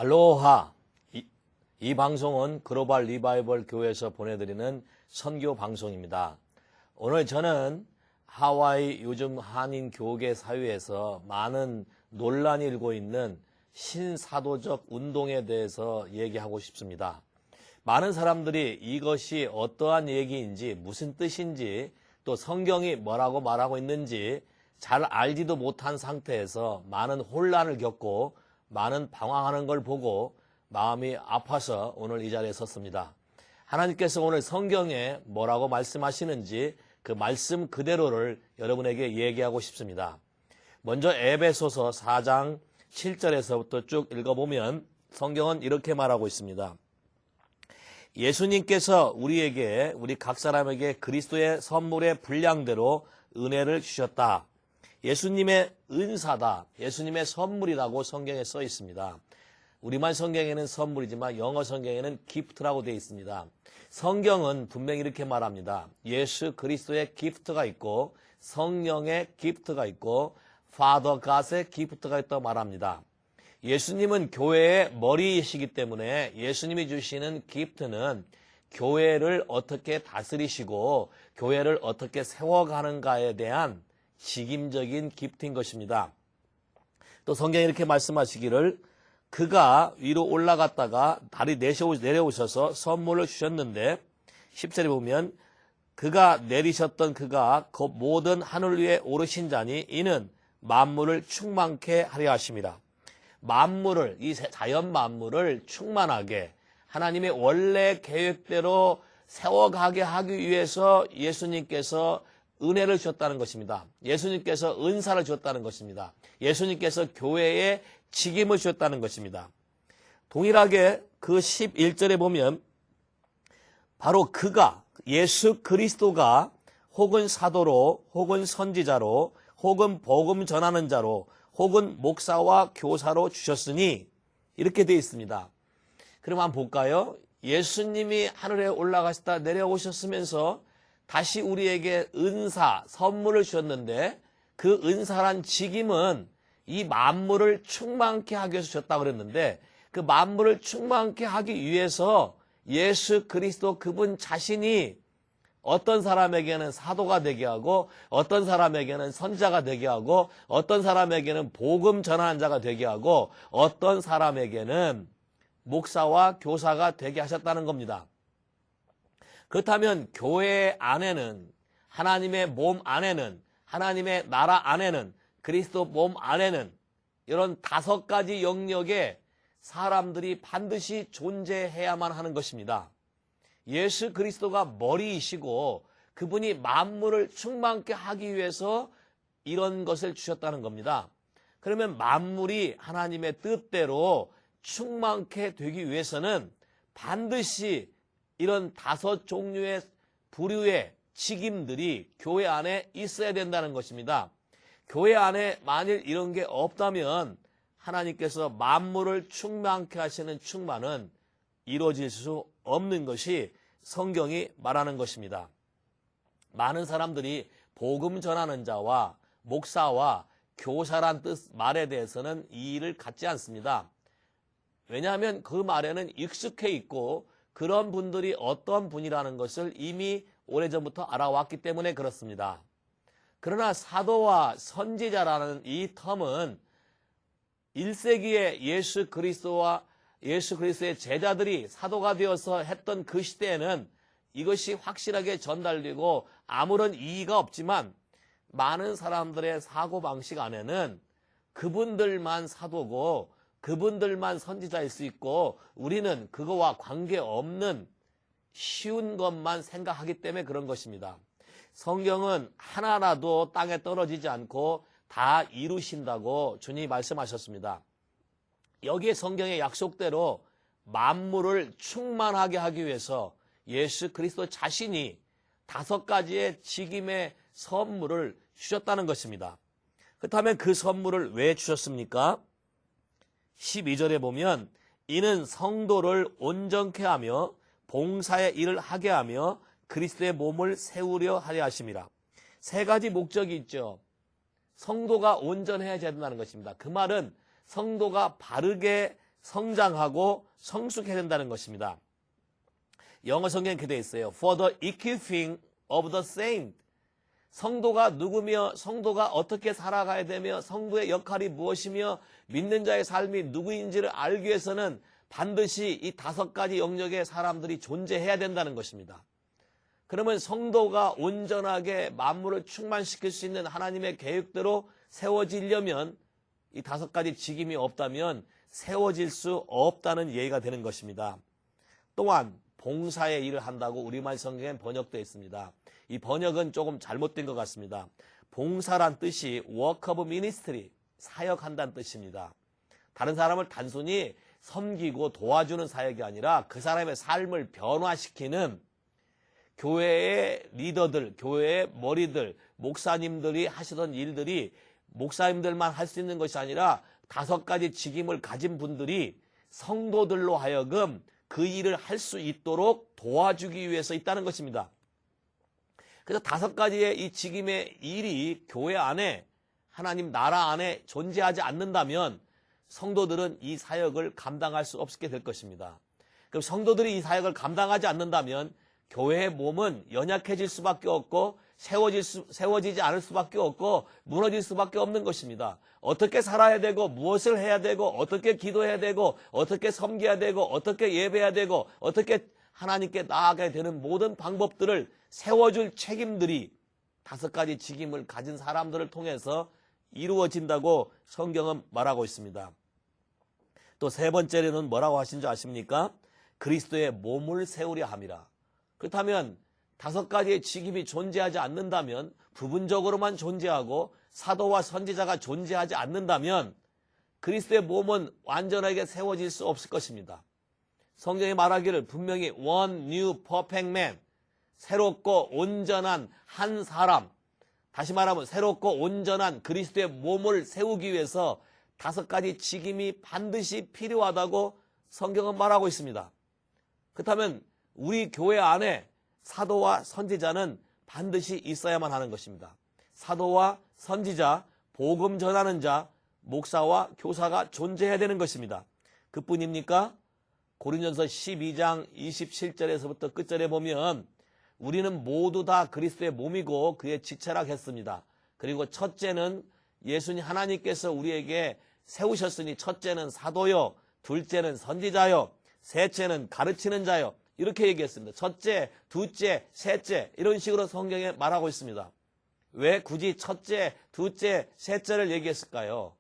알로하. 이 방송은 글로벌 리바이벌 교회에서 보내드리는 선교 방송입니다. 오늘 저는 하와이 요즘 한인 교계 사회에서 많은 논란이 일고 있는 신사도적 운동에 대해서 얘기하고 싶습니다. 많은 사람들이 이것이 어떠한 얘기인지, 무슨 뜻인지, 또 성경이 뭐라고 말하고 있는지 잘 알지도 못한 상태에서 많은 혼란을 겪고 많은 방황하는 걸 보고 마음이 아파서 오늘 이 자리에 섰습니다. 하나님께서 오늘 성경에 뭐라고 말씀하시는지 그 말씀 그대로를 여러분에게 얘기하고 싶습니다. 먼저 에베소서 4장 7절에서부터 쭉 읽어보면 성경은 이렇게 말하고 있습니다. 예수님께서 우리 각 사람에게 그리스도의 선물의 분량대로 은혜를 주셨다. 예수님의 은사다. 예수님의 선물이라고 성경에 써 있습니다. 우리말 성경에는 선물이지만 영어 성경에는 기프트라고 되어 있습니다. 성경은 분명히 이렇게 말합니다. 예수 그리스도의 기프트가 있고 성령의 기프트가 있고 Father God의 기프트가 있다고 말합니다. 예수님은 교회의 머리이시기 때문에 예수님이 주시는 기프트는 교회를 어떻게 다스리시고 교회를 어떻게 세워가는가에 대한 직임적인 기프트인 것입니다. 또 성경에 이렇게 말씀하시기를 그가 위로 올라갔다가 다리 내려오셔서 선물을 주셨는데 10절에 보면 그가 내리셨던 그가 그 모든 하늘 위에 오르신 자니 이는 만물을 충만케 하려 하심이라. 만물을, 이 자연 만물을 충만하게 하나님의 원래 계획대로 세워가게 하기 위해서 예수님께서 은혜를 주셨다는 것입니다. 예수님께서 은사를 주셨다는 것입니다. 예수님께서 교회에 직임을 주셨다는 것입니다. 동일하게 그 11절에 보면 바로 그가 예수 그리스도가 혹은 사도로 혹은 선지자로 혹은 복음 전하는 자로 혹은 목사와 교사로 주셨으니 이렇게 되어 있습니다. 그럼 한번 볼까요? 예수님이 하늘에 올라가시다 내려오셨으면서 다시 우리에게 은사, 선물을 주셨는데 그 은사란 직임은 이 만물을 충만케 하기 위해서 주셨다고 그랬는데 그 만물을 충만케 하기 위해서 예수 그리스도 그분 자신이 어떤 사람에게는 사도가 되게 하고 어떤 사람에게는 선자가 되게 하고 어떤 사람에게는 복음 전하는 자가 되게 하고 어떤 사람에게는 목사와 교사가 되게 하셨다는 겁니다. 그렇다면 교회 안에는 하나님의 몸 안에는 하나님의 나라 안에는 그리스도 몸 안에는 이런 5가지 영역에 사람들이 반드시 존재해야만 하는 것입니다. 예수 그리스도가 머리이시고 그분이 만물을 충만케 하기 위해서 이런 것을 주셨다는 겁니다. 그러면 만물이 하나님의 뜻대로 충만케 되기 위해서는 반드시 이런 5 종류의 부류의 직임들이 교회 안에 있어야 된다는 것입니다. 교회 안에 만일 이런 게 없다면 하나님께서 만물을 충만케 하시는 충만은 이루어질 수 없는 것이 성경이 말하는 것입니다. 많은 사람들이 복음 전하는 자와 목사와 교사란 말에 대해서는 이의를 갖지 않습니다. 왜냐하면 그 말에는 익숙해 있고 그런 분들이 어떤 분이라는 것을 이미 오래전부터 알아왔기 때문에 그렇습니다. 그러나 사도와 선지자라는 이 텀은 1세기에 예수 그리스도의 제자들이 사도가 되어서 했던 그 시대에는 이것이 확실하게 전달되고 아무런 이의가 없지만 많은 사람들의 사고방식 안에는 그분들만 사도고 그분들만 선지자일 수 있고 우리는 그거와 관계없는 쉬운 것만 생각하기 때문에 그런 것입니다. 성경은 하나라도 땅에 떨어지지 않고 다 이루신다고 주님이 말씀하셨습니다. 여기에 성경의 약속대로 만물을 충만하게 하기 위해서 예수 그리스도 자신이 5가지의 직임의 선물을 주셨다는 것입니다. 그렇다면 그 선물을 왜 주셨습니까? 12절에 보면 이는 성도를 온전케 하며 봉사의 일을 하게 하며 그리스도의 몸을 세우려 하려 하심이라. 3가지 목적이 있죠. 성도가 온전해야 된다는 것입니다. 그 말은 성도가 바르게 성장하고 성숙해야 된다는 것입니다. 영어 성경에 이렇게 되어 있어요. For the equipping of the saint. 성도가 누구며 성도가 어떻게 살아가야 되며 성도의 역할이 무엇이며 믿는 자의 삶이 누구인지를 알기 위해서는 반드시 이 5가지 영역의 사람들이 존재해야 된다는 것입니다. 그러면 성도가 온전하게 만물을 충만시킬 수 있는 하나님의 계획대로 세워지려면 이 5가지 직임이 없다면 세워질 수 없다는 예의가 되는 것입니다. 또한 봉사의 일을 한다고 우리말 성경엔 번역되어 있습니다. 이 번역은 조금 잘못된 것 같습니다. 봉사란 뜻이 work of ministry, 사역한다는 뜻입니다. 다른 사람을 단순히 섬기고 도와주는 사역이 아니라 그 사람의 삶을 변화시키는 교회의 리더들, 교회의 머리들, 목사님들이 하시던 일들이 목사님들만 할 수 있는 것이 아니라 5가지 직임을 가진 분들이 성도들로 하여금 그 일을 할 수 있도록 도와주기 위해서 있다는 것입니다. 그래서 5가지의 이 직임의 일이 교회 안에 하나님 나라 안에 존재하지 않는다면 성도들은 이 사역을 감당할 수 없게 될 것입니다. 그럼 성도들이 이 사역을 감당하지 않는다면 교회의 몸은 연약해질 수밖에 없고 세워지지 않을 수밖에 없고 무너질 수밖에 없는 것입니다. 어떻게 살아야 되고 무엇을 해야 되고 어떻게 기도해야 되고 어떻게 섬겨야 되고 어떻게 예배해야 되고 어떻게 하나님께 나아가야 되는 모든 방법들을 세워줄 책임들이 5가지 직임을 가진 사람들을 통해서 이루어진다고 성경은 말하고 있습니다. 또 3번째로는 뭐라고 하신 줄 아십니까? 그리스도의 몸을 세우려 함이라. 그렇다면 5가지의 직임이 존재하지 않는다면 부분적으로만 존재하고 사도와 선지자가 존재하지 않는다면 그리스도의 몸은 완전하게 세워질 수 없을 것입니다. 성경이 말하기를 분명히 one new perfect man, 새롭고 온전한 한 사람, 다시 말하면 새롭고 온전한 그리스도의 몸을 세우기 위해서 5가지 직임이 반드시 필요하다고 성경은 말하고 있습니다. 그렇다면 우리 교회 안에 사도와 선지자는 반드시 있어야만 하는 것입니다. 사도와 선지자, 복음 전하는 자, 목사와 교사가 존재해야 되는 것입니다. 그뿐입니까? 고린도전서 12장 27절에서부터 끝절에 보면 우리는 모두 다 그리스도의 몸이고 그의 지체라 했습니다. 그리고 첫째는 예수님 하나님께서 우리에게 세우셨으니 첫째는 사도요, 둘째는 선지자요, 셋째는 가르치는 자요. 이렇게 얘기했습니다. 첫째, 둘째, 셋째 이런 식으로 성경에 말하고 있습니다. 왜 굳이 첫째, 둘째, 셋째를 얘기했을까요?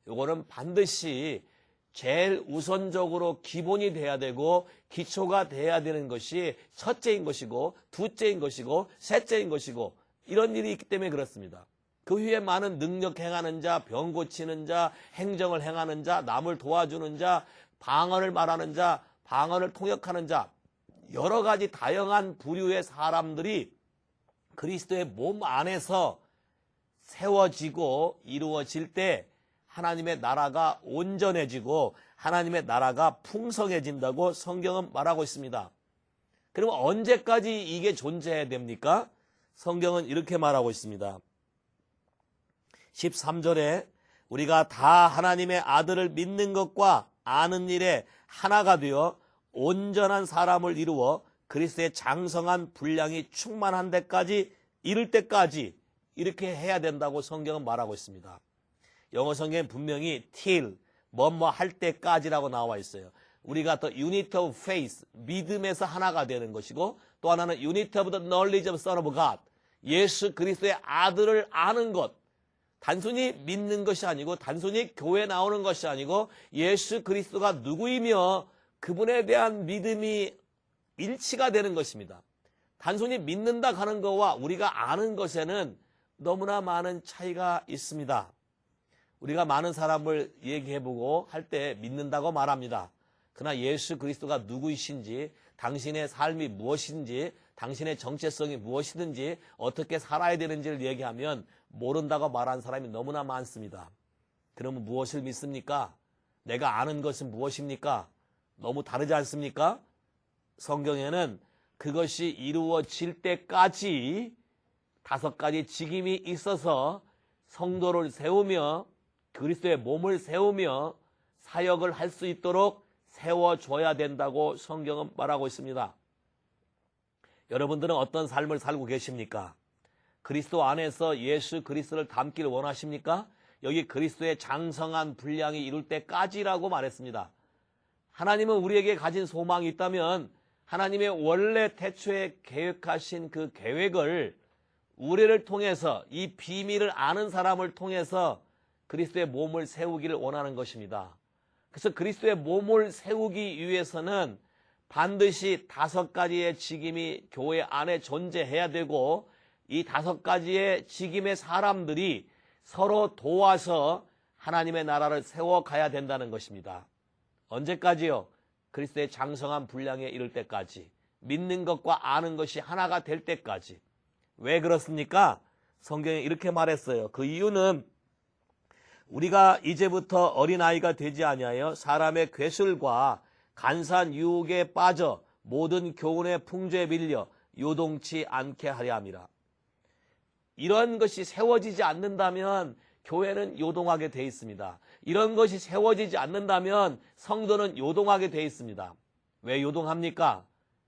이거는 반드시 제일 우선적으로 기본이 돼야 되고 기초가 돼야 되는 것이 첫째인 것이고 둘째인 것이고 셋째인 것이고 이런 일이 있기 때문에 그렇습니다. 그 후에 많은 능력 행하는 자, 병 고치는 자, 행정을 행하는 자, 남을 도와주는 자, 방언을 말하는 자, 방언을 통역하는 자 여러 가지 다양한 부류의 사람들이 그리스도의 몸 안에서 세워지고 이루어질 때 하나님의 나라가 온전해지고 하나님의 나라가 풍성해진다고 성경은 말하고 있습니다. 그러면 언제까지 이게 존재해야 됩니까? 성경은 이렇게 말하고 있습니다. 13절에 우리가 다 하나님의 아들을 믿는 것과 아는 일에 하나가 되어 온전한 사람을 이루어 그리스도의 장성한 분량이 충만한 데까지 이를 때까지 이렇게 해야 된다고 성경은 말하고 있습니다. 영어 성경에 분명히 till, 뭐뭐 할 때까지라고 나와 있어요. 우리가 더 unity of faith, 믿음에서 하나가 되는 것이고 또 하나는 unity of the knowledge of Son of God, 예수 그리스도의 아들을 아는 것. 단순히 믿는 것이 아니고 단순히 교회 나오는 것이 아니고 예수 그리스도가 누구이며 그분에 대한 믿음이 일치가 되는 것입니다. 단순히 믿는다 하는 것과 우리가 아는 것에는 너무나 많은 차이가 있습니다. 우리가 많은 사람을 얘기해보고 할 때 믿는다고 말합니다. 그러나 예수 그리스도가 누구이신지, 당신의 삶이 무엇인지, 당신의 정체성이 무엇이든지, 어떻게 살아야 되는지를 얘기하면 모른다고 말하는 사람이 너무나 많습니다. 그러면 무엇을 믿습니까? 내가 아는 것은 무엇입니까? 너무 다르지 않습니까? 성경에는 그것이 이루어질 때까지 5가지 직임이 있어서 성도를 세우며 그리스도의 몸을 세우며 사역을 할 수 있도록 세워줘야 된다고 성경은 말하고 있습니다. 여러분들은 어떤 삶을 살고 계십니까? 그리스도 안에서 예수 그리스도를 닮기를 원하십니까? 여기 그리스도의 장성한 분량이 이룰 때까지라고 말했습니다. 하나님은 우리에게 가진 소망이 있다면 하나님의 원래 태초에 계획하신 그 계획을 우리를 통해서, 이 비밀을 아는 사람을 통해서 그리스도의 몸을 세우기를 원하는 것입니다. 그래서 그리스도의 몸을 세우기 위해서는 반드시 5가지의 직임이 교회 안에 존재해야 되고, 이 5가지의 직임의 사람들이 서로 도와서 하나님의 나라를 세워가야 된다는 것입니다. 언제까지요? 그리스도의 장성한 분량에 이를 때까지, 믿는 것과 아는 것이 하나가 될 때까지. 왜 그렇습니까? 성경에 이렇게 말했어요. 그 이유는 우리가 이제부터 어린아이가 되지 아니하여 사람의 괴술과 간사한 유혹에 빠져 모든 교훈의 풍조에 밀려 요동치 않게 하려 함이라. 이런 것이 세워지지 않는다면 교회는 요동하게 돼 있습니다. 이런 것이 세워지지 않는다면 성도는 요동하게 돼 있습니다. 왜 요동합니까?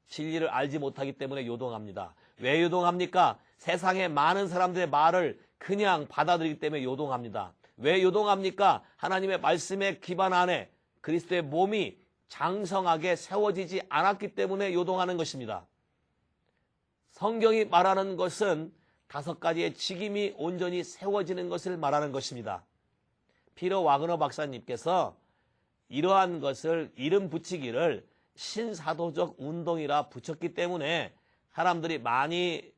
진리를 알지 못하기 때문에 요동합니다. 왜 요동합니까? 세상의 많은 사람들의 말을 그냥 받아들이기 때문에 요동합니다. 왜 요동합니까? 하나님의 말씀의 기반 안에 그리스도의 몸이 장성하게 세워지지 않았기 때문에 요동하는 것입니다. 성경이 말하는 것은 5가지의 직임이 온전히 세워지는 것을 말하는 것입니다. 피터 와그너 박사님께서 이러한 것을 이름 붙이기를 신사도적 운동이라 붙였기 때문에 사람들이 많이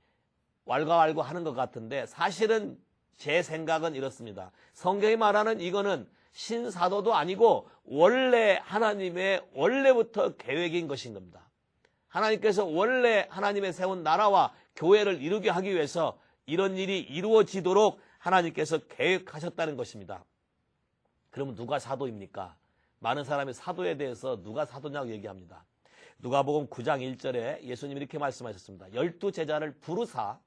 왈가왈부 하는 것 같은데, 사실은 제 생각은 이렇습니다. 성경이 말하는 이거는 신사도도 아니고 원래 하나님의 원래부터 계획인 것인 겁니다. 하나님께서 원래 하나님의 세운 나라와 교회를 이루게 하기 위해서 이런 일이 이루어지도록 하나님께서 계획하셨다는 것입니다. 그러면 누가 사도입니까? 많은 사람이 사도에 대해서 누가 사도냐고 얘기합니다. 누가복음 9장 1절에 예수님이 이렇게 말씀하셨습니다. 12 제자를 부르사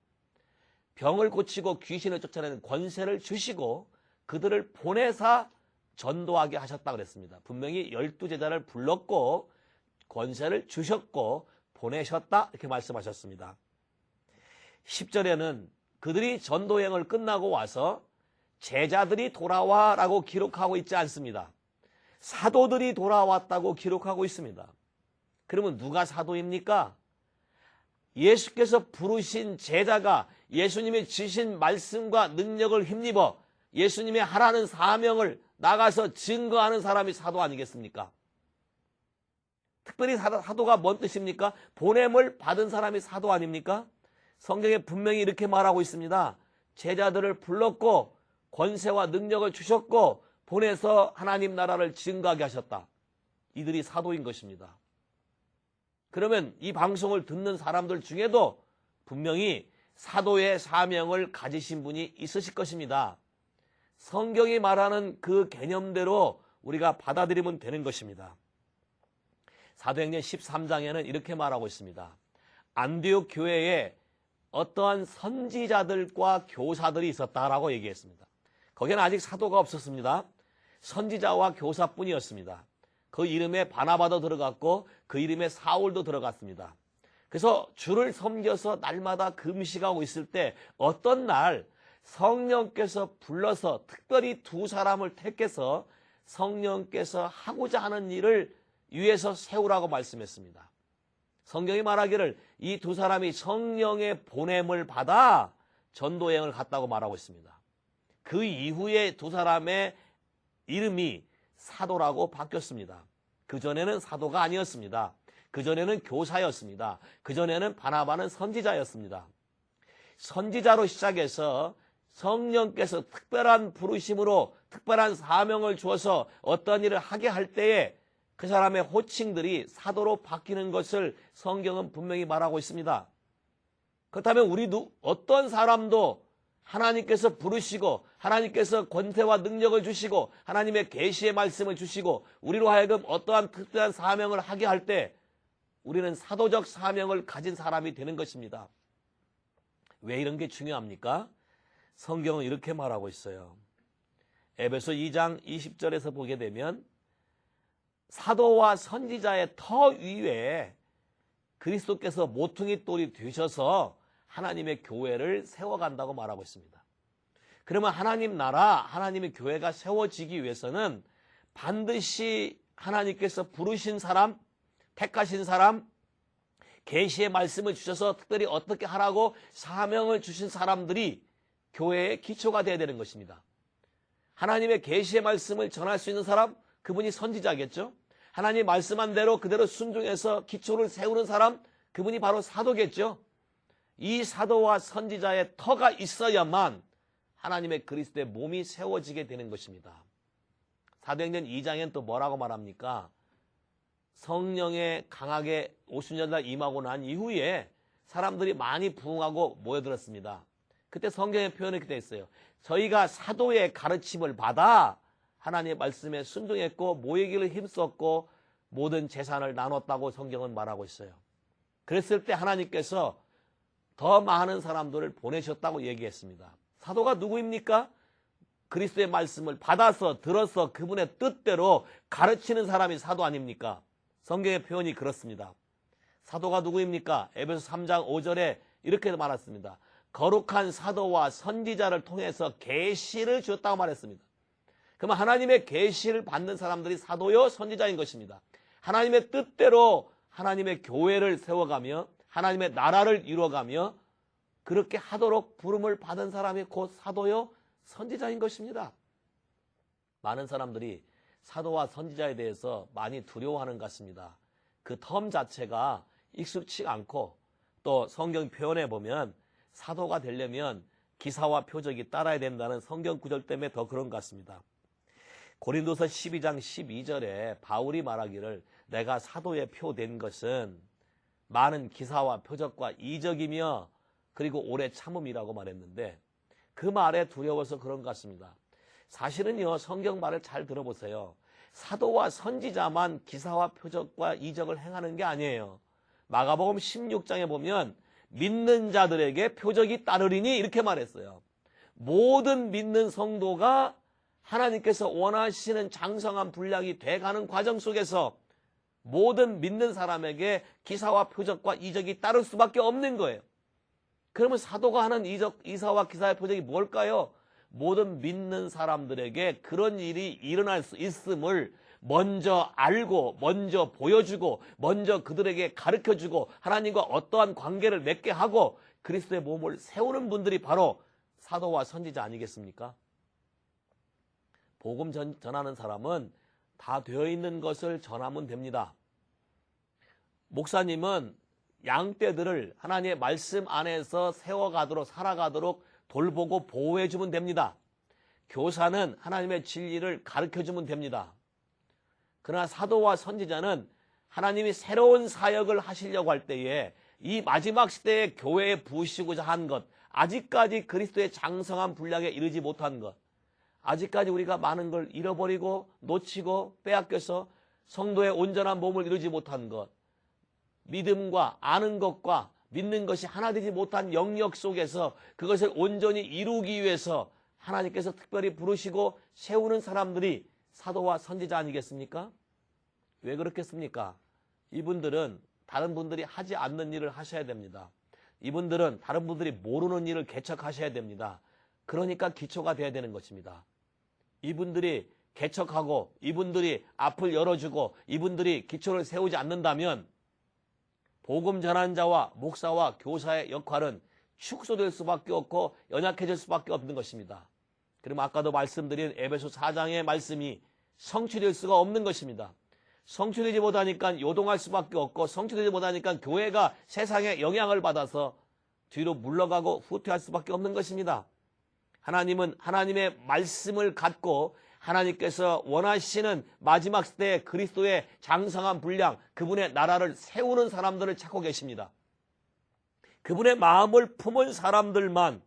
병을 고치고 귀신을 쫓아내는 권세를 주시고 그들을 보내사 전도하게 하셨다고 그랬습니다. 분명히 12 제자를 불렀고 권세를 주셨고 보내셨다 이렇게 말씀하셨습니다. 10절에는 그들이 전도행을 끝나고 와서 제자들이 돌아와 라고 기록하고 있지 않습니다. 사도들이 돌아왔다고 기록하고 있습니다. 그러면 누가 사도입니까? 예수께서 부르신 제자가 예수님이 주신 말씀과 능력을 힘입어 예수님이 하라는 사명을 나가서 증거하는 사람이 사도 아니겠습니까? 특별히 사도가 뭔 뜻입니까? 보냄을 받은 사람이 사도 아닙니까? 성경에 분명히 이렇게 말하고 있습니다. 제자들을 불렀고 권세와 능력을 주셨고 보내서 하나님 나라를 증거하게 하셨다. 이들이 사도인 것입니다. 그러면 이 방송을 듣는 사람들 중에도 분명히 사도의 사명을 가지신 분이 있으실 것입니다. 성경이 말하는 그 개념대로 우리가 받아들이면 되는 것입니다. 사도행전 13장에는 이렇게 말하고 있습니다. 안디옥 교회에 어떠한 선지자들과 교사들이 있었다라고 얘기했습니다. 거기는 아직 사도가 없었습니다. 선지자와 교사뿐이었습니다. 그 이름에 바나바도 들어갔고 그 이름에 사울도 들어갔습니다. 그래서 주를 섬겨서 날마다 금식하고 있을 때 어떤 날 성령께서 불러서 특별히 2 사람을 택해서 성령께서 하고자 하는 일을 위해서 세우라고 말씀했습니다. 성경이 말하기를 이 2 사람이 성령의 보냄을 받아 전도여행을 갔다고 말하고 있습니다. 그 이후에 2 사람의 이름이 사도라고 바뀌었습니다. 그전에는 사도가 아니었습니다. 그전에는 교사였습니다. 그전에는 바나바는 선지자였습니다. 선지자로 시작해서 성령께서 특별한 부르심으로 특별한 사명을 주어서 어떤 일을 하게 할 때에 그 사람의 호칭들이 사도로 바뀌는 것을 성경은 분명히 말하고 있습니다. 그렇다면 우리도 어떤 사람도 하나님께서 부르시고 하나님께서 권세와 능력을 주시고 하나님의 계시의 말씀을 주시고 우리로 하여금 어떠한 특별한 사명을 하게 할 때 우리는 사도적 사명을 가진 사람이 되는 것입니다. 왜 이런 게 중요합니까? 성경은 이렇게 말하고 있어요. 에베소 2장 20절에서 보게 되면 사도와 선지자의 터 위에 그리스도께서 모퉁이 돌이 되셔서 하나님의 교회를 세워간다고 말하고 있습니다. 그러면 하나님 나라, 하나님의 교회가 세워지기 위해서는 반드시 하나님께서 부르신 사람, 택하신 사람, 계시의 말씀을 주셔서 특별히 어떻게 하라고 사명을 주신 사람들이 교회의 기초가 되어야 되는 것입니다. 하나님의 계시의 말씀을 전할 수 있는 사람, 그분이 선지자겠죠. 하나님 말씀한 대로 그대로 순종해서 기초를 세우는 사람, 그분이 바로 사도겠죠. 이 사도와 선지자의 터가 있어야만 하나님의 그리스도의 몸이 세워지게 되는 것입니다. 사도행전 2장엔 또 뭐라고 말합니까? 성령에 강하게 오순절날 임하고 난 이후에 사람들이 많이 부흥하고 모여들었습니다. 그때 성경의 표현이 이렇게 되어 있어요. 저희가 사도의 가르침을 받아 하나님의 말씀에 순종했고 모이기를 힘썼고 모든 재산을 나눴다고 성경은 말하고 있어요. 그랬을 때 하나님께서 더 많은 사람들을 보내셨다고 얘기했습니다. 사도가 누구입니까? 그리스도의 말씀을 받아서 들어서 그분의 뜻대로 가르치는 사람이 사도 아닙니까? 성경의 표현이 그렇습니다. 사도가 누구입니까? 에베소 3장 5절에 이렇게 말했습니다. 거룩한 사도와 선지자를 통해서 계시를 주었다고 말했습니다. 그러면 하나님의 계시를 받는 사람들이 사도요 선지자인 것입니다. 하나님의 뜻대로 하나님의 교회를 세워가며 하나님의 나라를 이루어가며 그렇게 하도록 부름을 받은 사람이 곧 사도요 선지자인 것입니다. 많은 사람들이 사도와 선지자에 대해서 많이 두려워하는 것 같습니다. 그 텀 자체가 익숙치 않고 또 성경 표현에 보면 사도가 되려면 기사와 표적이 따라야 된다는 성경 구절 때문에 더 그런 것 같습니다. 고린도서 12장 12절에 바울이 말하기를 내가 사도의 표 된 것은 많은 기사와 표적과 이적이며 그리고 오래 참음이라고 말했는데 그 말에 두려워서 그런 것 같습니다. 사실은요 성경 말을 잘 들어보세요. 사도와 선지자만 기사와 표적과 이적을 행하는 게 아니에요. 마가복음 16장에 보면 믿는 자들에게 표적이 따르리니 이렇게 말했어요. 모든 믿는 성도가 하나님께서 원하시는 장성한 분량이 돼가는 과정 속에서 모든 믿는 사람에게 기사와 표적과 이적이 따를 수밖에 없는 거예요. 그러면 사도가 하는 이사와 기사의 표적이 뭘까요? 모든 믿는 사람들에게 그런 일이 일어날 수 있음을 먼저 알고 먼저 보여주고 먼저 그들에게 가르쳐주고 하나님과 어떠한 관계를 맺게 하고 그리스도의 몸을 세우는 분들이 바로 사도와 선지자 아니겠습니까? 복음 전하는 사람은 다 되어 있는 것을 전하면 됩니다. 목사님은 양떼들을 하나님의 말씀 안에서 세워가도록 살아가도록 돌보고 보호해주면 됩니다. 교사는 하나님의 진리를 가르쳐주면 됩니다. 그러나 사도와 선지자는 하나님이 새로운 사역을 하시려고 할 때에 이 마지막 시대에 교회에 부으시고자 한 것, 아직까지 그리스도의 장성한 분량에 이르지 못한 것, 아직까지 우리가 많은 걸 잃어버리고 놓치고 빼앗겨서 성도의 온전한 몸을 이루지 못한 것, 믿음과 아는 것과 믿는 것이 하나 되지 못한 영역 속에서 그것을 온전히 이루기 위해서 하나님께서 특별히 부르시고 세우는 사람들이 사도와 선지자 아니겠습니까? 왜 그렇겠습니까? 이분들은 다른 분들이 하지 않는 일을 하셔야 됩니다. 이분들은 다른 분들이 모르는 일을 개척하셔야 됩니다. 그러니까 기초가 돼야 되는 것입니다. 이분들이 개척하고 이분들이 앞을 열어주고 이분들이 기초를 세우지 않는다면 복음 전하는 자와 목사와 교사의 역할은 축소될 수밖에 없고 연약해질 수밖에 없는 것입니다. 그러면 아까도 말씀드린 에베소 4장의 말씀이 성취될 수가 없는 것입니다. 성취되지 못하니까 요동할 수밖에 없고 성취되지 못하니까 교회가 세상에 영향을 받아서 뒤로 물러가고 후퇴할 수밖에 없는 것입니다. 하나님은 하나님의 말씀을 갖고 하나님께서 원하시는 마지막 시대에 그리스도의 장성한 분량, 그분의 나라를 세우는 사람들을 찾고 계십니다. 그분의 마음을 품은 사람들만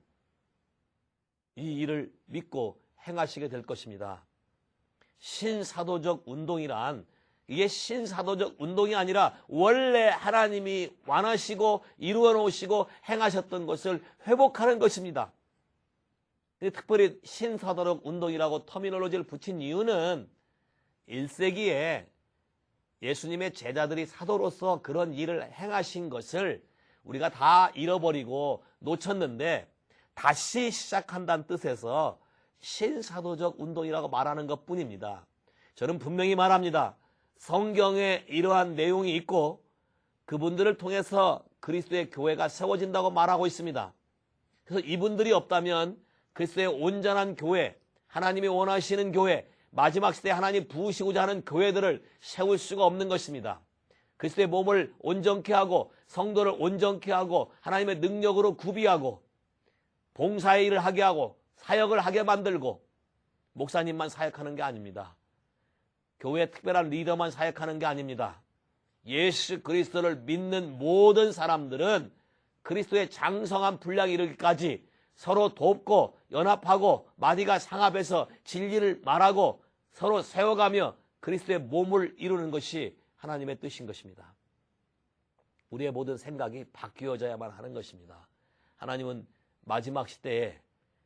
이 일을 믿고 행하시게 될 것입니다. 신사도적 운동이란 이게 신사도적 운동이 아니라 원래 하나님이 원하시고 이루어 놓으시고 행하셨던 것을 회복하는 것입니다. 특별히 신사도적 운동이라고 터미놀로지를 붙인 이유는 1세기에 예수님의 제자들이 사도로서 그런 일을 행하신 것을 우리가 다 잃어버리고 놓쳤는데 다시 시작한다는 뜻에서 신사도적 운동이라고 말하는 것 뿐입니다. 저는 분명히 말합니다. 성경에 이러한 내용이 있고 그분들을 통해서 그리스도의 교회가 세워진다고 말하고 있습니다. 그래서 이분들이 없다면 그리스도의 온전한 교회, 하나님이 원하시는 교회, 마지막 시대에 하나님 부으시고자 하는 교회들을 세울 수가 없는 것입니다. 그리스도의 몸을 온전케 하고 성도를 온전케 하고 하나님의 능력으로 구비하고 봉사의 일을 하게 하고 사역을 하게 만들고 목사님만 사역하는 게 아닙니다. 교회 특별한 리더만 사역하는 게 아닙니다. 예수 그리스도를 믿는 모든 사람들은 그리스도의 장성한 분량에 이르기까지 서로 돕고 연합하고 마디가 상합해서 진리를 말하고 서로 세워가며 그리스도의 몸을 이루는 것이 하나님의 뜻인 것입니다. 우리의 모든 생각이 바뀌어져야만 하는 것입니다. 하나님은 마지막 시대에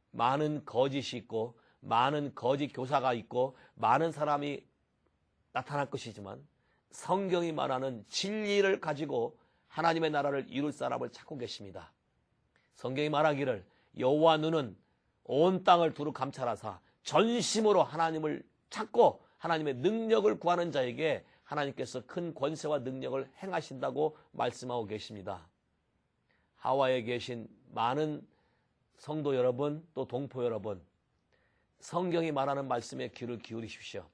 많은 거짓이 있고 많은 거짓 교사가 있고 많은 사람이 나타날 것이지만 성경이 말하는 진리를 가지고 하나님의 나라를 이룰 사람을 찾고 계십니다. 성경이 말하기를 여호와 눈은 온 땅을 두루 감찰하사 전심으로 하나님을 찾고 하나님의 능력을 구하는 자에게 하나님께서 큰 권세와 능력을 행하신다고 말씀하고 계십니다. 하와이에 계신 많은 성도 여러분, 또 동포 여러분, 성경이 말하는 말씀에 귀를 기울이십시오.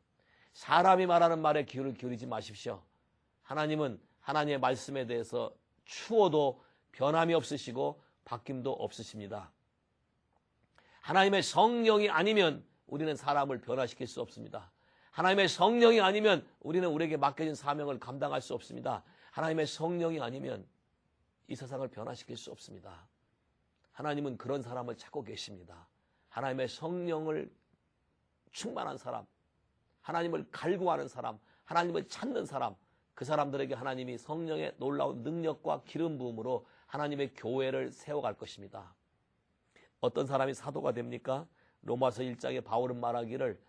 사람이 말하는 말에 귀를 기울이지 마십시오. 하나님은 하나님의 말씀에 대해서 추워도 변함이 없으시고 바뀜도 없으십니다. 하나님의 성령이 아니면 우리는 사람을 변화시킬 수 없습니다. 하나님의 성령이 아니면 우리는 우리에게 맡겨진 사명을 감당할 수 없습니다. 하나님의 성령이 아니면 이 세상을 변화시킬 수 없습니다. 하나님은 그런 사람을 찾고 계십니다. 하나님의 성령을 충만한 사람, 하나님을 갈구하는 사람, 하나님을 찾는 사람, 그 사람들에게 하나님이 성령의 놀라운 능력과 기름 부음으로 하나님의 교회를 세워갈 것입니다. 어떤 사람이 사도가 됩니까? 로마서 1장에 바울은 말하기를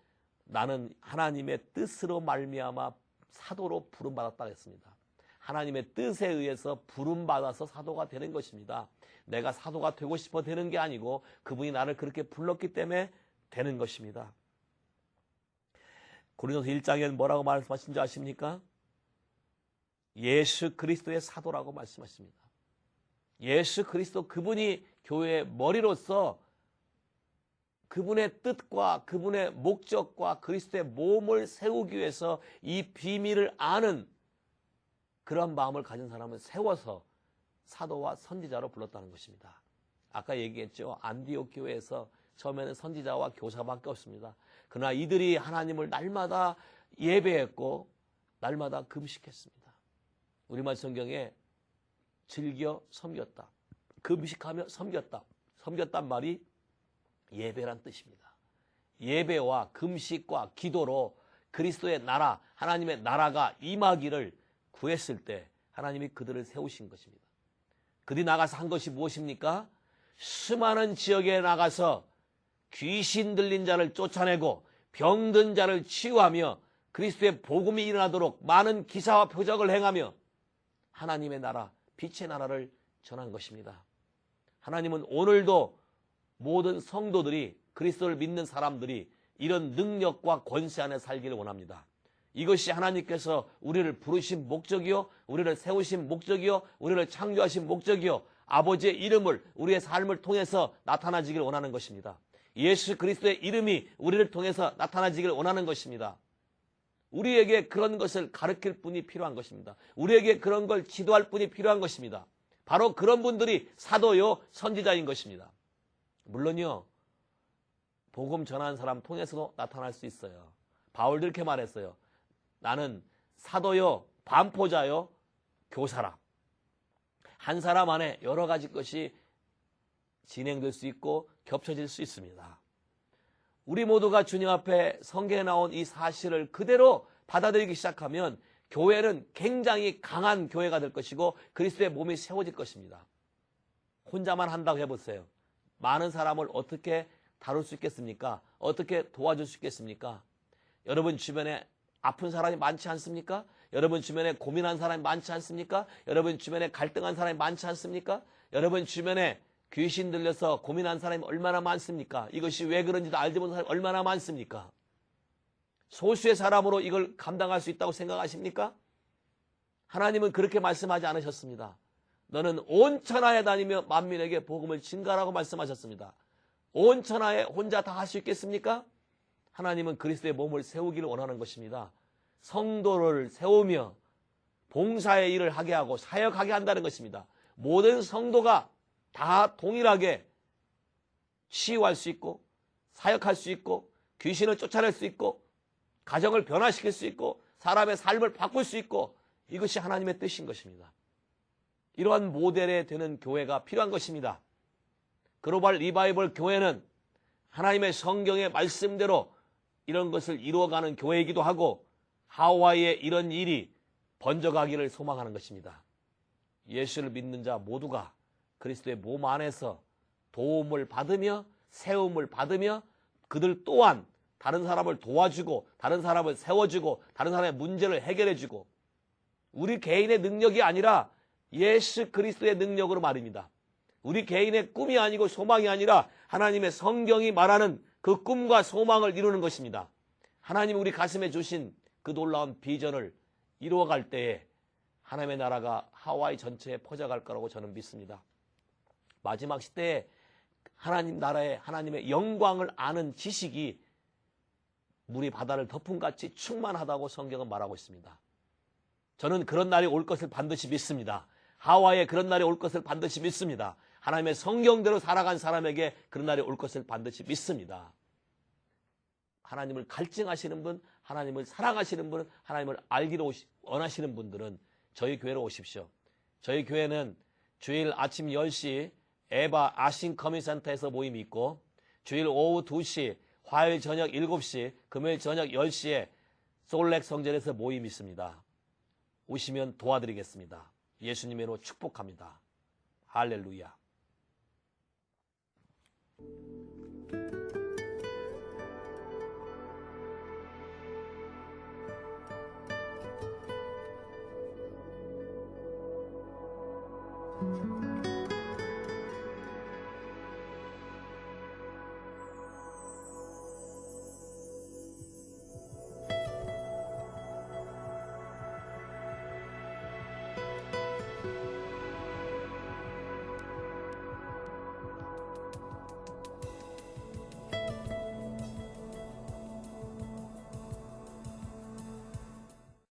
나는 하나님의 뜻으로 말미암아 사도로 부름받았다 했습니다. 하나님의 뜻에 의해서 부름받아서 사도가 되는 것입니다. 내가 사도가 되고 싶어 되는 게 아니고 그분이 나를 그렇게 불렀기 때문에 되는 것입니다. 고린도서 1장에는 뭐라고 말씀하신지 아십니까? 예수 그리스도의 사도라고 말씀하십니다. 예수 그리스도 그분이 교회의 머리로서 그분의 뜻과 그분의 목적과 그리스도의 몸을 세우기 위해서 이 비밀을 아는 그런 마음을 가진 사람을 세워서 사도와 선지자로 불렀다는 것입니다. 아까 얘기했죠. 안디옥 교회에서 처음에는 선지자와 교사밖에 없습니다. 그러나 이들이 하나님을 날마다 예배했고 날마다 금식했습니다. 우리말 성경에 즐겨 섬겼다. 금식하며 섬겼다. 섬겼단 말이 예배란 뜻입니다. 예배와 금식과 기도로 그리스도의 나라, 하나님의 나라가 임하기를 구했을 때 하나님이 그들을 세우신 것입니다. 그들이 나가서 한 것이 무엇입니까? 수많은 지역에 나가서 귀신 들린 자를 쫓아내고 병든 자를 치유하며 그리스도의 복음이 일어나도록 많은 기사와 표적을 행하며 하나님의 나라, 빛의 나라를 전한 것입니다. 하나님은 오늘도 모든 성도들이 그리스도를 믿는 사람들이 이런 능력과 권세 안에 살기를 원합니다. 이것이 하나님께서 우리를 부르신 목적이요, 우리를 세우신 목적이요, 우리를 창조하신 목적이요, 아버지의 이름을 우리의 삶을 통해서 나타나지기를 원하는 것입니다. 예수 그리스도의 이름이 우리를 통해서 나타나지기를 원하는 것입니다. 우리에게 그런 것을 가르칠 분이 필요한 것입니다. 우리에게 그런 걸 지도할 분이 필요한 것입니다. 바로 그런 분들이 사도요, 선지자인 것입니다. 물론요, 복음 전하는 사람 통해서도 나타날 수 있어요. 바울도 이렇게 말했어요. 나는 사도요, 반포자요, 교사라. 한 사람 안에 여러 가지 것이 진행될 수 있고 겹쳐질 수 있습니다. 우리 모두가 주님 앞에 성경에 나온 이 사실을 그대로 받아들이기 시작하면 교회는 굉장히 강한 교회가 될 것이고 그리스도의 몸이 세워질 것입니다. 혼자만 한다고 해보세요. 많은 사람을 어떻게 다룰 수 있겠습니까? 어떻게 도와줄 수 있겠습니까? 여러분 주변에 아픈 사람이 많지 않습니까? 여러분 주변에 고민한 사람이 많지 않습니까? 여러분 주변에 갈등한 사람이 많지 않습니까? 여러분 주변에 귀신 들려서 고민한 사람이 얼마나 많습니까? 이것이 왜 그런지도 알지 못하는 사람이 얼마나 많습니까? 소수의 사람으로 이걸 감당할 수 있다고 생각하십니까? 하나님은 그렇게 말씀하지 않으셨습니다. 너는 온 천하에 다니며 만민에게 복음을 증가하라고 말씀하셨습니다. 온 천하에 혼자 다 할 수 있겠습니까? 하나님은 그리스도의 몸을 세우기를 원하는 것입니다. 성도를 세우며 봉사의 일을 하게 하고 사역하게 한다는 것입니다. 모든 성도가 다 동일하게 치유할 수 있고 사역할 수 있고 귀신을 쫓아낼 수 있고 가정을 변화시킬 수 있고 사람의 삶을 바꿀 수 있고 이것이 하나님의 뜻인 것입니다. 이러한 모델에 되는 교회가 필요한 것입니다. 글로벌 리바이벌 교회는 하나님의 성경의 말씀대로 이런 것을 이루어가는 교회이기도 하고 하와이에 이런 일이 번져가기를 소망하는 것입니다. 예수를 믿는 자 모두가 그리스도의 몸 안에서 도움을 받으며 세움을 받으며 그들 또한 다른 사람을 도와주고 다른 사람을 세워주고 다른 사람의 문제를 해결해주고 우리 개인의 능력이 아니라 예수 그리스도의 능력으로 말입니다. 우리 개인의 꿈이 아니고 소망이 아니라 하나님의 성경이 말하는 그 꿈과 소망을 이루는 것입니다. 하나님이 우리 가슴에 주신 그 놀라운 비전을 이루어갈 때에 하나님의 나라가 하와이 전체에 퍼져갈 거라고 저는 믿습니다. 마지막 시대에 하나님 나라의 하나님의 영광을 아는 지식이 물이 바다를 덮음같이 충만하다고 성경은 말하고 있습니다. 저는 그런 날이 올 것을 반드시 믿습니다. 하와이에 그런 날이 올 것을 반드시 믿습니다. 하나님의 성경대로 살아간 사람에게 그런 날이 올 것을 반드시 믿습니다. 하나님을 갈증하시는 분, 하나님을 사랑하시는 분, 하나님을 알기로 원하시는 분들은 저희 교회로 오십시오. 저희 교회는 주일 아침 10시 에바 아신 커뮤니센터에서 모임이 있고 주일 오후 2시, 화요일 저녁 7시, 금요일 저녁 10시에 솔렉 성전에서 모임이 있습니다. 오시면 도와드리겠습니다. 예수님으로 축복합니다. 할렐루야.